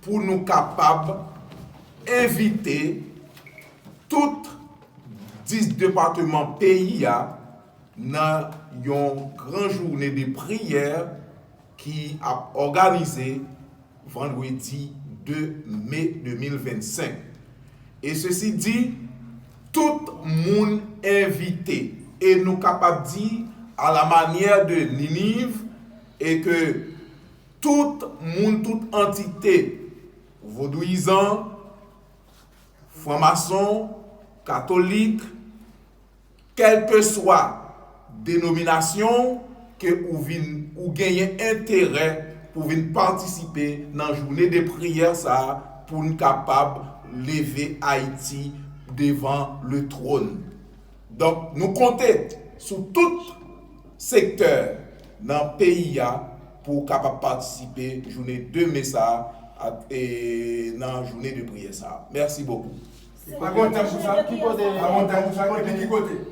pour nous capables d'inviter tout 10 départements pays dans une grande journée de prière qui a organisé vendredi 2 mai 2025. Et ceci dit, tout le monde invité et nous capables de dire à la manière de Ninive et que tout le monde, toute entité, vaudouisant, franc-maçon, catholique, quelle que soit dénomination, que ou gagnez intérêt pour venir participer dans la journée de prière ça, pour nous capables de lever Haïti devant le trône. Donc, nous comptons sur tout secteur dans le pays pour capable participer à la journée de mai ça et dans la journée de prière ça. Merci beaucoup.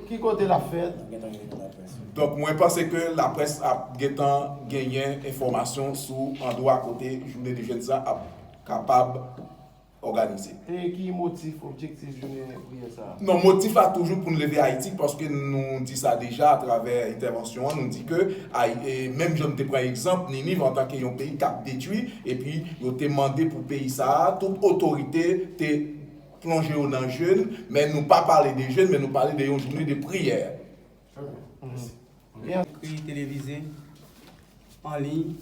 Qui côté la fête? Donc, moi, je pense que la presse a gagné information sur endroit à côté journée de jeunes capable d'organiser. Et qui motif, objectif journée prière ça? Non, motif a toujours pour nous lever Haïti parce que nous dit ça déjà à travers l'intervention. Nous dit que, même je te prends exemple, Ninive en tant qu'un pays qui a détruit, et puis il a demandé pour pays ça, toute autorité t'est plongée dans les jeunes, mais nous pas parler des jeunes, mais nous parler de une journée de prière. Télévisé, en ligne,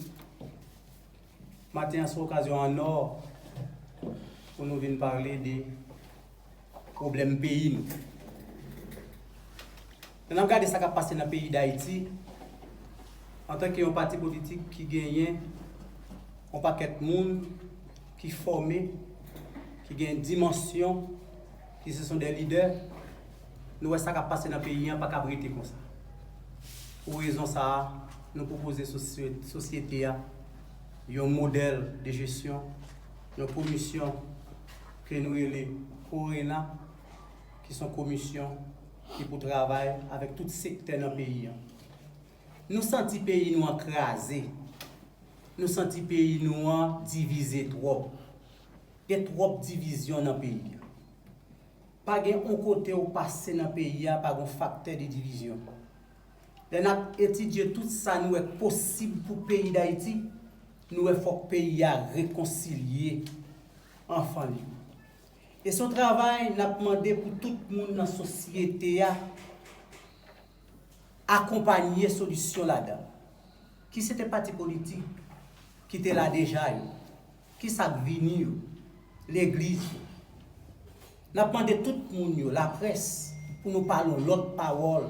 matin sur occasion en or, pour nous venir parler des problèmes pays. Nous avons regardé ce qui a passé dans le pays d'Haïti, en tant qu'un parti politique qui gagne un paquet de monde, qui formé, qui gagne une dimension, qui ce sont des leaders. Nous voyons ce qui a passé dans le pays, pas qu'à briller comme ça. Pour raison ça, nous proposons société un modèle de gestion, une commission que nous appelons Corena, qui sont commissions qui pour travailler avec tout secteur dans le pays. Nous sentons le pays nous écrasé, nous sentons le pays nous divisé trop. Il y a trop de divisions dans le pays. Pas un côté où passer dans le pays, pas un facteur de division. Nous avons étudié tout ça, nous est possible pour le pays d'Haïti, nous il faut que le pays a réconcilié enfants. Et ce travail, nous avons demandé pour tout le monde dans la société à accompagner la solution là-dedans. Qui c'était parti politique, qui était là déjà, qui s'est venu, l'église. Nous avons demandé tout le monde, la presse, pour nous parler l'autre parole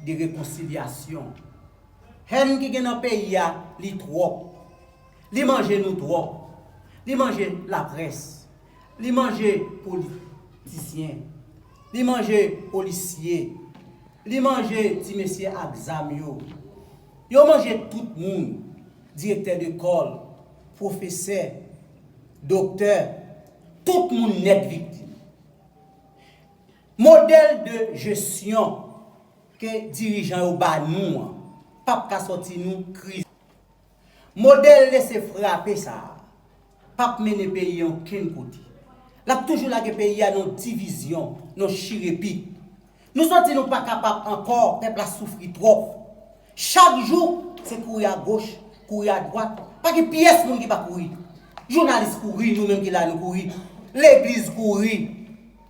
de réconciliation. Hen qui est dans le pays, li trop. Li mange nous trop. Li mange la presse. Li mange politiciens. Li mange policiers. Li mange ti monsieur exam yo. Yo mange tout le monde. Directeur d'école, professeur, docteur, tout le monde net victime. Modèle de gestion que dirigeants au bas nous, pas qu'à sortir nous crise. Modèle laisser frapper ça, pas mener pays en aucun côté. Là toujours là que pays a nos divisions, nos chirepi. Nous sortis nous pas capables encore, peuple a souffri trop. Chaque jour, c'est courir à gauche, courir à droite, pas que pièce moun qui pas courir. Journalistes courir, nous même qui là nous courir. L'église courir.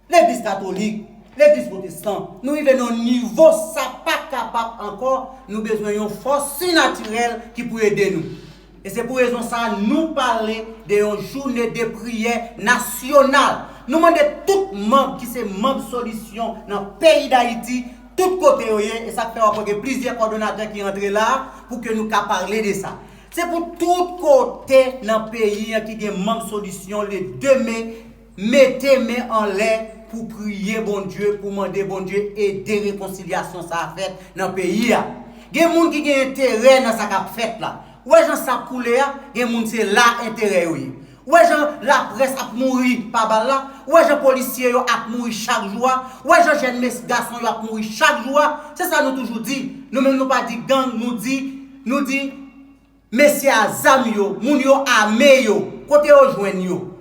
L'église catholique, l'église protestante, nous vivons à un niveau, ça pas capable encore, nous avons besoin d'une force naturelle qui peut aider nous. Et c'est pour raison ça, nous parler d'une journée de prière nationale. Nous demandons tout membre qui sont membre de solution dans le pays d'Haïti, tout côté, et ça fait qu'il y a plusieurs coordonnateurs qui rentrent là pour que nous puissions parler de ça. C'est pour tout côté dans le pays qui est membre de solution, les 2 mai, mettez main en l'air pour prier bon Dieu, pour demander bon Dieu et des réconciliations ça a fait dans le pays. Il y a des gens qui ont intérêt dans ça qu'a fait là. Ouais, gens ça coulé, il y a des gens c'est là intérêt oui. Ouais, gens la presse a mourir par balle là. Ouais, gens policiers a mourir chaque jour. Ouais, gens jeunes garçons a mourir chaque jour. C'est ça nous toujours dit. Nous même nous pas dit gang, nous dit messieurs zam yo, moun yo armé yo, côté yo joine yo.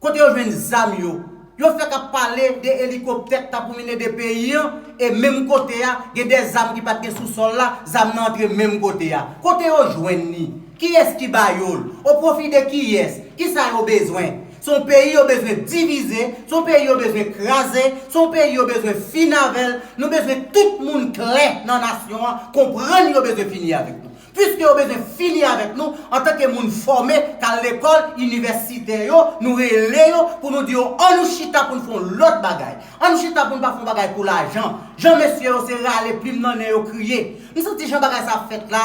Côté yo joine zam yo. Yo fait qu'à parler des hélicoptères pour mener des pays et même côté il y a des armes qui partent sous sol là, zam n'entre même côté Côté yo joine ni. Qui est-ce qui bayol? Au profit de qui est-ce? Qui ça a besoin? Son pays a besoin de diviser, son pays a besoin de craser, son pays a besoin de finir avec. Nous avons besoin de tout le monde clair dans la nation, comprendre qu'il a besoin de finir avec nous. Puisque a besoin de finir avec nous, en tant que monde formé, qu'à l'école, universitaire, nous relayons pour nous dire, on nous chita pour nous faire l'autre bagaille. On nous chita pour nous faire bagaille pour l'argent. Jean, monsieur, c'est râler, plus non, et crier. Nous sommes Jean bagaille ça fait là.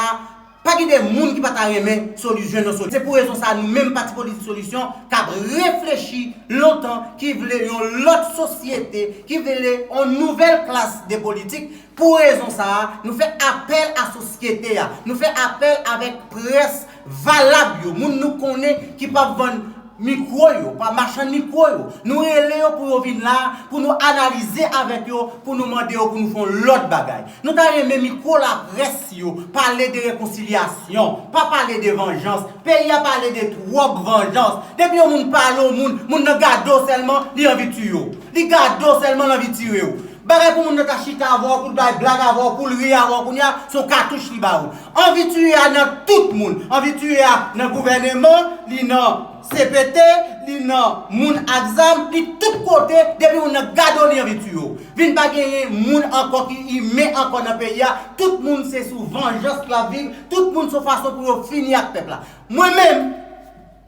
Pas qu'il y ait des gens qui ne peuvent pas aimer solution. C'est pour raison ça, nous-mêmes, parti politique solution, qui a réfléchi longtemps, qui voulait une autre société, qui voulait une nouvelle classe de politique. Pour raison ça, nous faisons appel à la société, nous faisons appel avec presse valable. Nous connaissons qui ne peuvent pas vendre micro, pas marchand micro. Nous relayons pour venir là, pour nous analyser avec eux, pour nous demander, pour nous faire l'autre bagaille. Nous avons mis micro la presse, parler de réconciliation, pas parler de vengeance. Pays a parlé de trop vengeance. Depuis que nous parlons au monde, nous ne gardons seulement l'envie de tuer. Nous gardons seulement l'envie de tuer. Bagay pour moun ta chita avoir pour blague avoir pour rire avoir pour nya son cartouche li ba ou. Envie tuer dans tout monde, envie tuer dans gouvernement, li dans CPT, li dans moun exam, li tout côté depuis on gado li envie tuer. Vinn pas gagner moun encore qui met encore dans pays tout monde c'est sous vengeance la vie, tout monde son façon pour finir avec peuple là. Moi-même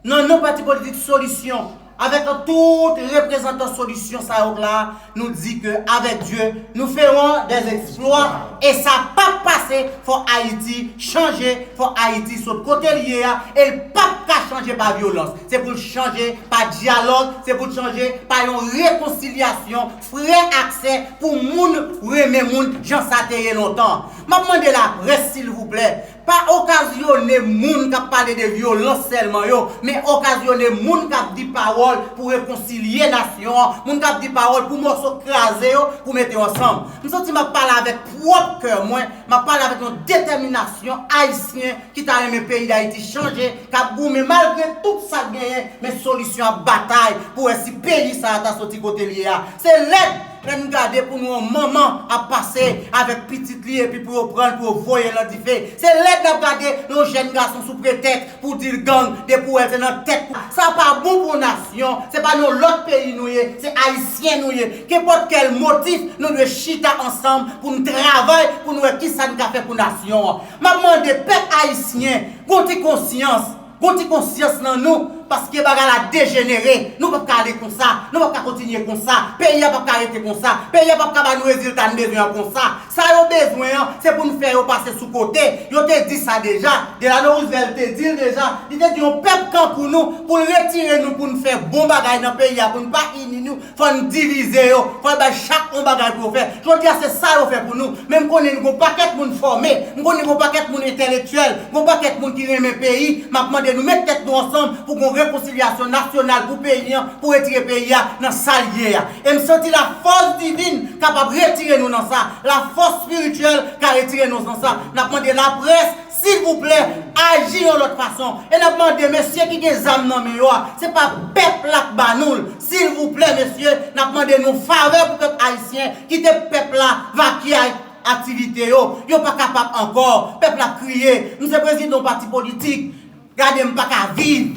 dans nos partis politiques solution avec toute représentant solution ça là nous dit que avec Dieu nous ferons des exploits et ça pas passer pour Haïti changer pour Haïti sur côté lié et pas changer par violence c'est pour changer par dialogue c'est pour changer par une réconciliation frère accès pour moun remet moun Jean Satéye longtemps m'a demandé la presse s'il vous plaît pas occasionner moun qui parler de violence seulement yo mais occasionner moun qui dit parole pour réconcilier nation moun qui dit parole pour morceau craser pour mettre ensemble nous senti m'a parler avec propre cœur moi m'a parler avec une détermination haïtien qui t'a aimé pays d'Haïti changer qu'a goumé malgré tout ça gagné mais solution à bataille pour essayer pays ça ta sorti côté lié c'est l'aide nous garder pour nous maman à passer avec petite lit et puis pour prendre pour voyer l'antifé c'est l'aide à garder nos jeunes garçons sous prétexte pour dire gang des pour être dans tête ça pas bon pour nation c'est pas nous l'autre pays nous c'est haïtien nous qu'importe quel motif nous devons chita ensemble pour nous travailler pour nous qui ça nous fait pour nation m'a demandé peuple haïtien gonti conscience dans nous parce que bagarre a dégénéré nous pas aller comme ça nous pas continuer comme ça pays pas arrêter comme ça pays pas nous résultat besoin comme ça yo besoin c'est pour nous faire passer sous côté yo te dit ça déjà de la Roosevelt te dit déjà il te dit on peuple camp pour nous pour retirer nous pour nous faire bon bagaille dans pays pour nous pas unir nous faut nous diviser yo faut chaque on bagaille pour faire je dis c'est ça yo fait pour nous même qu'on est un paquet monde formé on connaît un paquet monde intellectuel un paquet monde qui aime pays m'a demandé nous mettre tête nous ensemble pour qu'on réconciliation nationale pour pays pour retirer pays dans salier et me sentir la force divine capable de retirer nous dans ça la force spirituelle qui retirer nous dans ça n'a demandé la presse s'il vous plaît agir de l'autre façon et n'a demandé monsieur qui des âmes dans mes c'est pas peuple là banoul s'il vous plaît monsieur n'a demandé nous faveur pour peuple haïtien qui te peuple là va qui activité yo pas capable encore peuple a crié nous c'est président d'un parti politique gardez pas qu'à vivre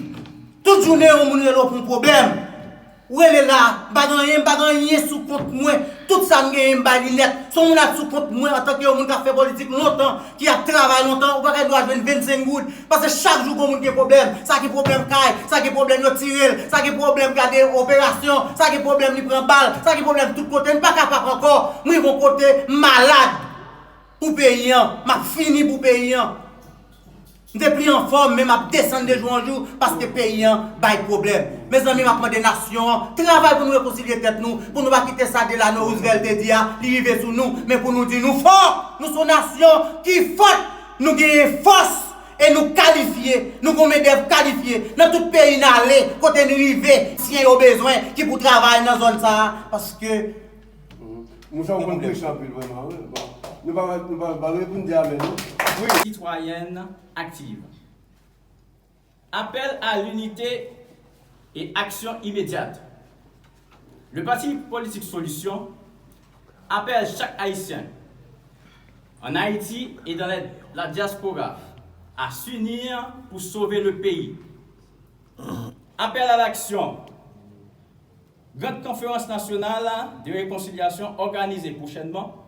toute journée on moun relo pour problème ou elle est là pas gagner sous compte moi tout ça gagne ba lunette son moun a sous compte moi en tant que moun qui a fait politique longtemps qui a travaillé longtemps ou pas doit joindre 25 gouttes parce que chaque jour qu'on moun qui problème ça qui problème caille ça qui problème yo tirer ça qui problème garder opération ça qui problème li prend balle ça qui problème tout côté pas capable encore moi mon côté malade pour payant m'a fini pour payant depuis en forme, mais m'a descendre de jour en jour parce que payant bail problème. Mes amis, m'a demandé nation, travail pour nous réconcilier tête nous, pour nous pas quitter ça de la Roosevelt te dit, arriver sur nous, mais pour nous dire nous fort, nous sommes nation qui forte, nous gagnons force et nous qualifier, nous comme des qualifiés dans tout pays n'aller, côté nous river, si y a besoin qui pour travailler dans zone ça parce que nous sommes vraiment nous pas répondre à nous. Citoyenne active. Appel à l'unité et action immédiate. Le parti politique Solution appelle chaque Haïtien en Haïti et dans la diaspora à s'unir pour sauver le pays. Appel à l'action. Grande conférence nationale de réconciliation organisée prochainement.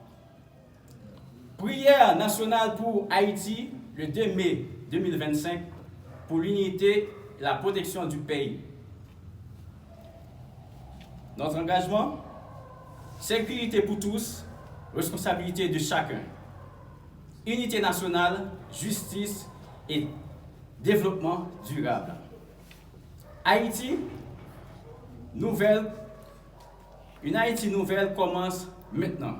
Prière nationale pour Haïti le 2 mai 2025 pour l'unité et la protection du pays. Notre engagement, sécurité pour tous, responsabilité de chacun. Unité nationale, justice et développement durable. Haïti, une Haïti nouvelle commence maintenant.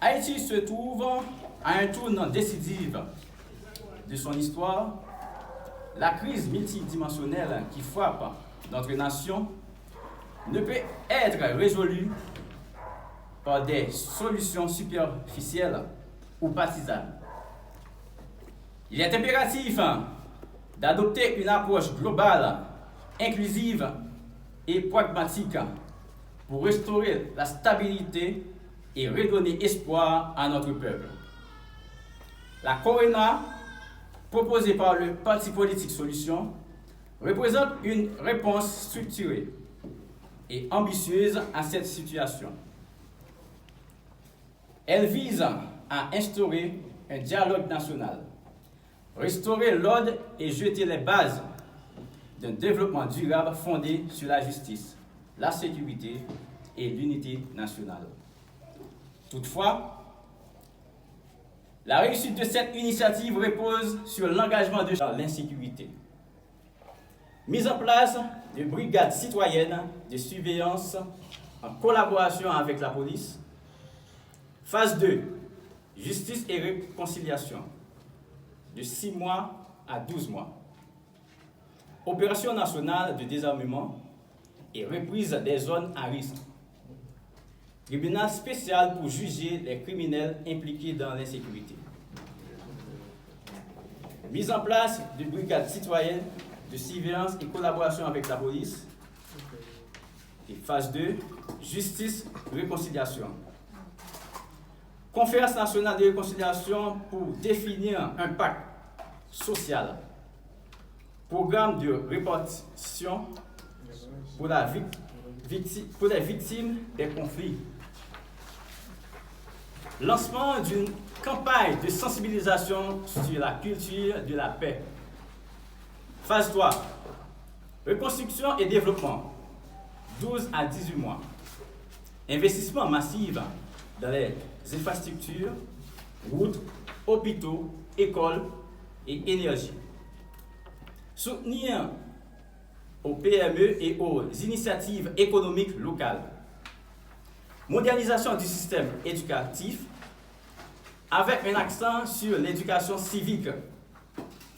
Haïti se trouve à un tournant décisif de son histoire. La crise multidimensionnelle qui frappe notre nation ne peut être résolue par des solutions superficielles ou partisanes. Il est impératif d'adopter une approche globale, inclusive et pragmatique pour restaurer la stabilité et redonner espoir à notre peuple. La Corena, proposée par le Parti politique Solution, représente une réponse structurée et ambitieuse à cette situation. Elle vise à instaurer un dialogue national, restaurer l'ordre et jeter les bases d'un développement durable fondé sur la justice, la sécurité et l'unité nationale. Toutefois, la réussite de cette initiative repose sur l'engagement de l'insécurité. Mise en place de brigades citoyennes de surveillance en collaboration avec la police. Phase 2, justice et réconciliation, de 6 mois à 12 mois. Opération nationale de désarmement et reprise des zones à risque. Tribunal spécial pour juger les criminels impliqués dans l'insécurité. Mise en place de brigades citoyennes de surveillance et collaboration avec la police. Et phase 2, justice, réconciliation. Conférence nationale de réconciliation pour définir un pacte social. Programme de répartition pour les victimes des conflits. Lancement d'une campagne de sensibilisation sur la culture de la paix. Phase 3. Reconstruction et développement. 12 à 18 mois. Investissement massif dans les infrastructures, routes, hôpitaux, écoles et énergie. Soutenir aux PME et aux initiatives économiques locales. Modernisation du système éducatif avec un accent sur l'éducation civique.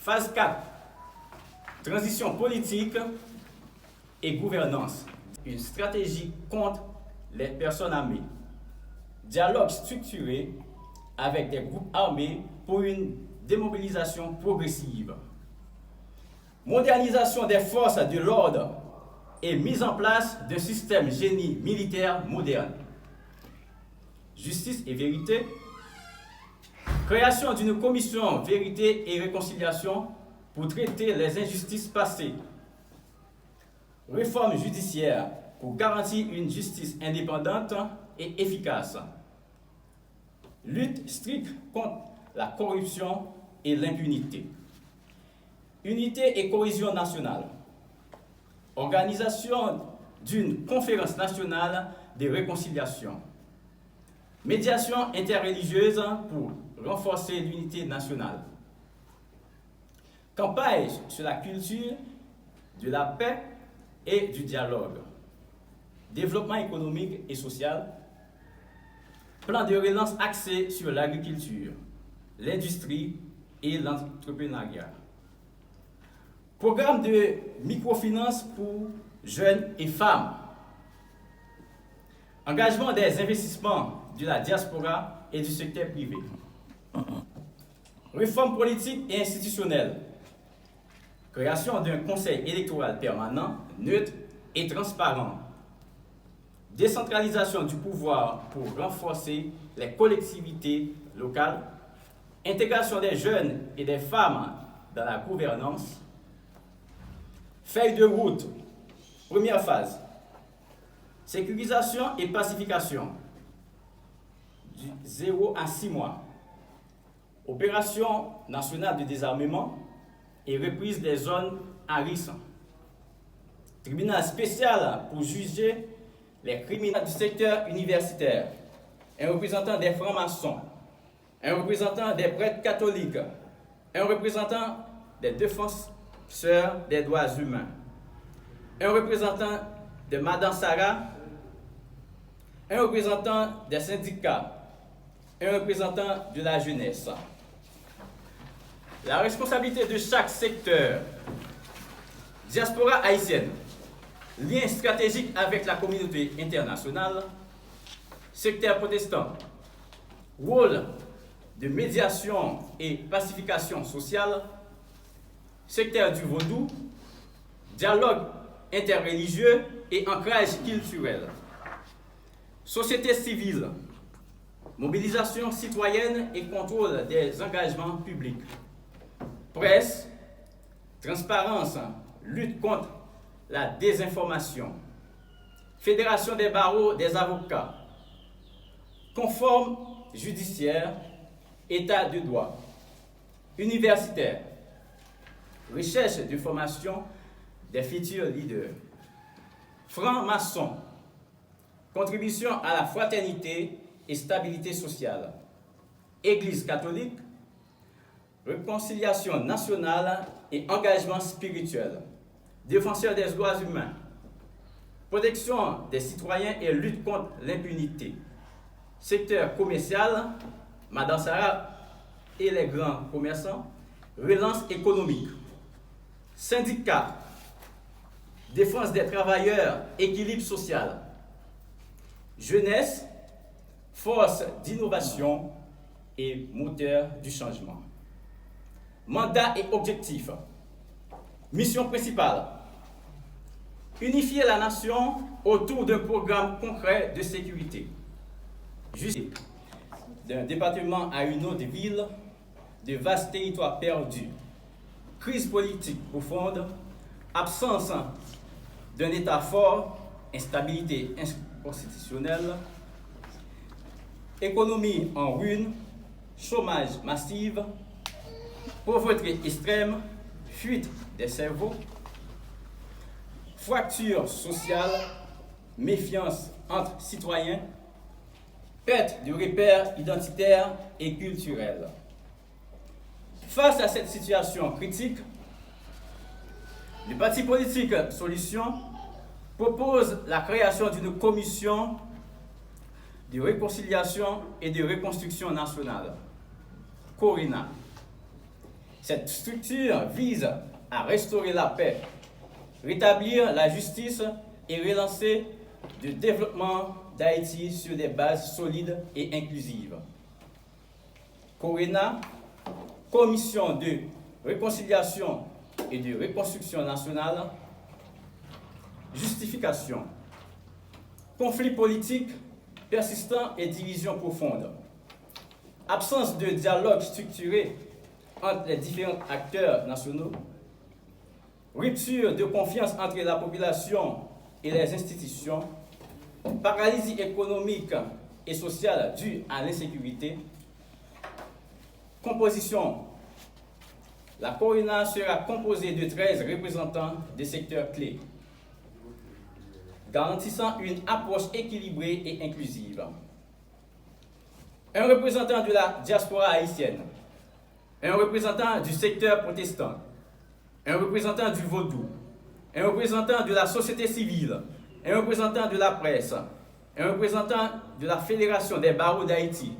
Phase 4. Transition politique et gouvernance. Une stratégie contre les personnes armées. Dialogue structuré avec des groupes armés pour une démobilisation progressive. Modernisation des forces de l'ordre et mise en place d'un système génie militaire moderne. Justice et vérité. Création d'une commission vérité et réconciliation pour traiter les injustices passées. Réforme judiciaire pour garantir une justice indépendante et efficace. Lutte stricte contre la corruption et l'impunité. Unité et cohésion nationale. Organisation d'une conférence nationale de réconciliation. Médiation interreligieuse pour renforcer l'unité nationale. Campagne sur la culture de la paix et du dialogue. Développement économique et social. Plan de relance axé sur l'agriculture, l'industrie et l'entrepreneuriat. Programme de microfinance pour jeunes et femmes. Engagement des investissements de la diaspora et du secteur privé. Réforme politique et institutionnelle. Création d'un conseil électoral permanent, neutre et transparent. Décentralisation du pouvoir pour renforcer les collectivités locales. Intégration des jeunes et des femmes dans la gouvernance. Feuille de route. Première phase. Sécurisation et pacification. Du 0 à 6 mois. Opération nationale de désarmement et reprise des zones à risque. Tribunal spécial pour juger les criminels du secteur universitaire. Un représentant des francs-maçons. Un représentant des prêtres catholiques. Un représentant des défenseurs des droits humains. Un représentant de Madame Sarah. Un représentant des syndicats. Un représentant de la jeunesse. La responsabilité de chaque secteur. Diaspora haïtienne. Lien stratégique avec la communauté internationale. Secteur protestant. Rôle de médiation et pacification sociale. Secteur du vaudou. Dialogue interreligieux et ancrage culturel. Société civile. Mobilisation citoyenne et contrôle des engagements publics. Presse, transparence, lutte contre la désinformation. Fédération des barreaux des avocats. Conforme judiciaire, état de droit. Universitaire. Recherche de formation des futurs leaders. Franc-maçon. Contribution à la fraternité et stabilité sociale. Église catholique. Réconciliation nationale et engagement spirituel. Défenseur des droits humains. Protection des citoyens et lutte contre l'impunité. Secteur commercial, Madame Sarah et les grands commerçants. Relance économique. Syndicat. Défense des travailleurs, équilibre social. Jeunesse, force d'innovation et moteur du changement. Mandat et objectifs. Mission principale. Unifier la nation autour d'un programme concret de sécurité. Juste d'un département à une autre ville, de vastes territoires perdus. Crise politique profonde, absence d'un État fort, instabilité constitutionnelle, économie en ruine, chômage massif, pauvreté extrême, fuite des cerveaux, fracture sociale, méfiance entre citoyens, perte de repères identitaires et culturels. Face à cette situation critique, le parti politique Solution propose la création d'une commission de réconciliation et de reconstruction nationale, CORENA. Cette structure vise à restaurer la paix, rétablir la justice et relancer le développement d'Haïti sur des bases solides et inclusives. CORENA, Commission de réconciliation et de reconstruction nationale. Justification. Conflit politique persistant et division profonde. Absence de dialogue structuré entre les différents acteurs nationaux. Rupture de confiance entre la population et les institutions. Paralysie économique et sociale due à l'insécurité. Composition. La CORENA sera composée de 13 représentants des secteurs clés, garantissant une approche équilibrée et inclusive. Un représentant de la diaspora haïtienne, un représentant du secteur protestant, un représentant du vaudou, un représentant de la société civile, un représentant de la presse, un représentant de la Fédération des barreaux d'Haïti,